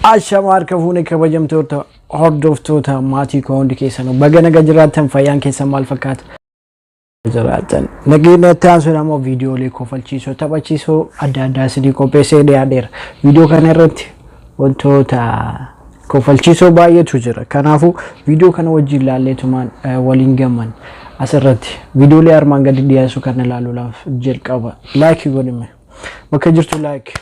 Ashamaar kafuune kabajamtoota hordoftoota maatii koo hundi keessanuu baga nagaa jiraattan fayyaan keessan maal fakkaata jiraattan nageenya taasisuu namoo viidiyoolee kofalchiisoo taphachiisoo adda addaa isinii qopheessee dhiyaateera. Viidiyoo kana irratti wantoota kofalchiisoo baay'eetu jira. Kanaafuu viidiyoo kana wajjin ilaalleetumaan waliin gamman asirratti viidiyoolee armaan gadi dhiyeessu kana ilaaluudhaaf jalqaba. Laayikii godhime bakka jirtu laayikii.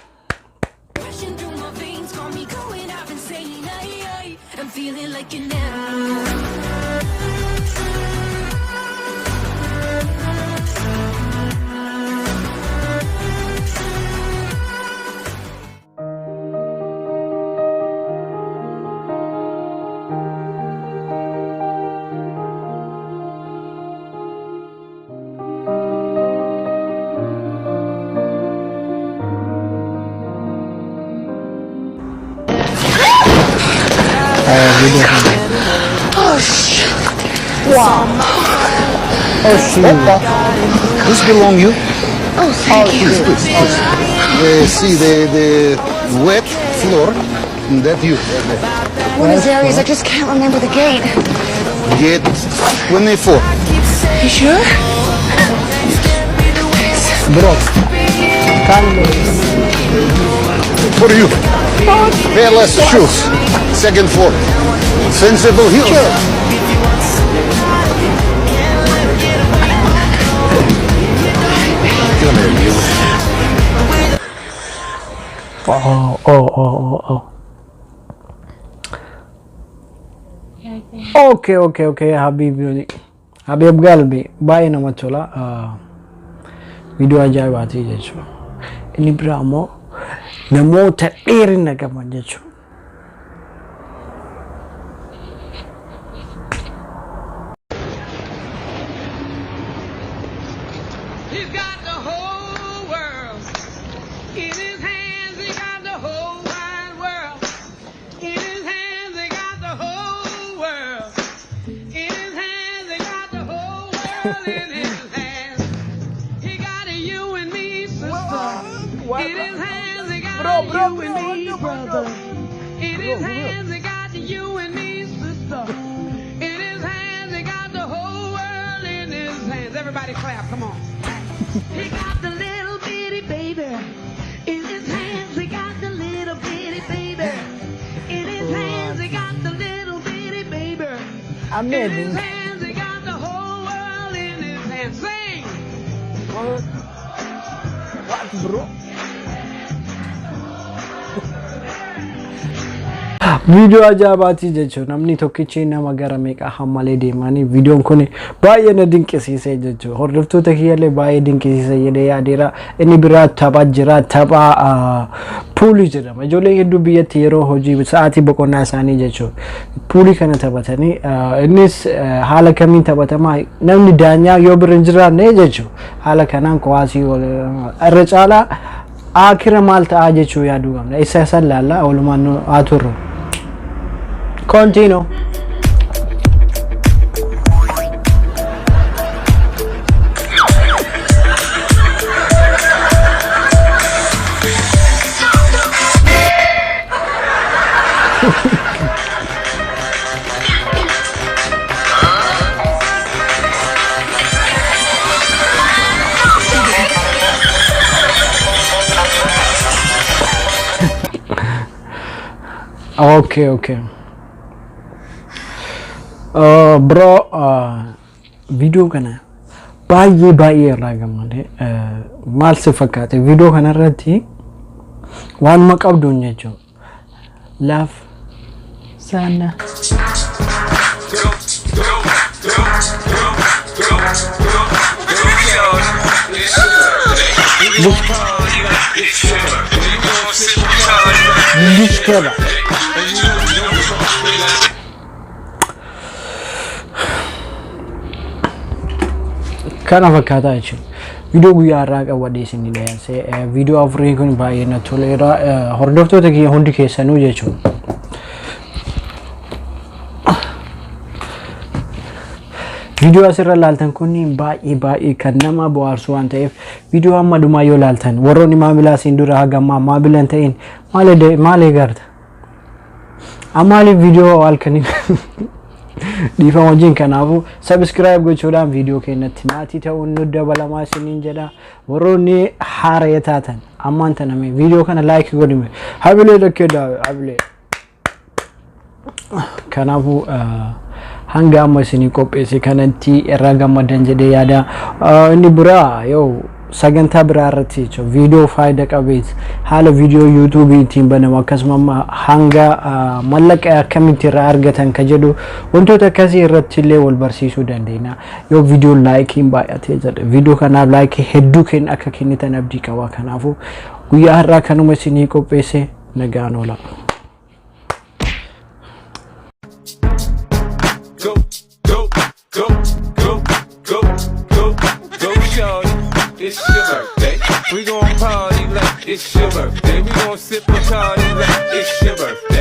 Wow. Oh, shit. This belong you? Oh, thank you. Please. See the wet floor, that you. What is Aries? I just can't remember the gate. Gate 24. You sure? Bro, For you. Payless shoes. Second floor. Sensible heels. Sure. Come here, you. Okay, Habibi. Habib Galbi, baay'ee namatti tola. Viidiyoo ajaa'ibaati jechuudha. Inni biraa immoo namoota dheerina qaban jechuudha. He's got the whole world in his hands. He got the whole wide world in his hands. He got the whole world in his hands. He got the whole world in his hands. He got you and me, sister. In his hands, he got you and me, brother. In his hands, he got you and me, sister. In his hands, he got the whole world in his hands. Everybody clap, come on. He got the little bitty baby in his hands. He got the little bitty baby in his hands. He got the little bitty baby in his hands. He got the whole world in his hands. Sing. What, bro? Viidiyoo ajaa'ibaati jechuudha. Namni tokkichi nama gara meeqa hammalee deemanii viidiyoon kun baay'ee na dinqisiisee jechuudha. Hordoftoota kiyyaallee baay'ee dinqisiisee jedhee yaadeera. Inni biraa tapha jira, tapha puulii jedhama. Ijoollee hedduu biyyatti yeroo hojii sa'aatii boqonnaa isaanii jechuudha. Puulii kana taphatanii innis haala kamiin taphatama namni daanyaa yoo bira hin jiraanne jechuudha. Haala kanaan kuwaasii irra caalaa akira maal ta'a jechuu yaaduu qabna. Isa san laalla walumaan haa turru. Continue. Okay. Bro, video kana baay'ee irraa gammade maal si fakkaate video kana irratti waan maqabduun jechuudha. Love sana Dishkeba. Kana fakkaata jechuudha. Viidiyoo guyyaa irraa qabatee isin dhiyeesse. Viidiyoo afurii kun baay'ee natti toleera. Hordoftoota kiyya hundi keessanuu jechuudha. Video asirra laaltan kunniin baay'ee kan nama bohaarsu waan ta'eef video amma dhumaa yoo laaltan warroonni maamilaa siin dura hagammaa maabilan ta'in maal eegarta Ammaaliif viidiyoo halkanii dhiifama wajjin kanaafu subscribe gochuudhaan viidiyoo keenyatti maatii ta'uun nu dabalamaa isiniin jedha. Warroonni haaree taatan ammaan taname viidiyoo kana like godhime habilee dhakkee daawe habilee. Kanaafu hanga amma isinii qopheesse kanatti irraa gammadan jedhee yaada. Inni biraa yoo sagantaa biraa irratti jechuun viidiyoo faayidaa qabeessa haala viidiyoo YouTube ittiin banamu akkasuma hanga mallaqa akkamitti irraa argatan ka jedhu wantoota akkasii irratti illee wal barsiisuu dandeenya. Yoo viidiyoo laayikiin baay'atee jedhe viidiyoo kanaaf laayikii hedduu kenna akka kennitan abdii qaba. Kanaafu guyyaa har'aa kanuma isinii qopheesse nagaan oola. Go, go, go, go, go, go, go, shorty. It's your birthday. We gon' party like it's your birthday. We gon' sip a party like it's your birthday.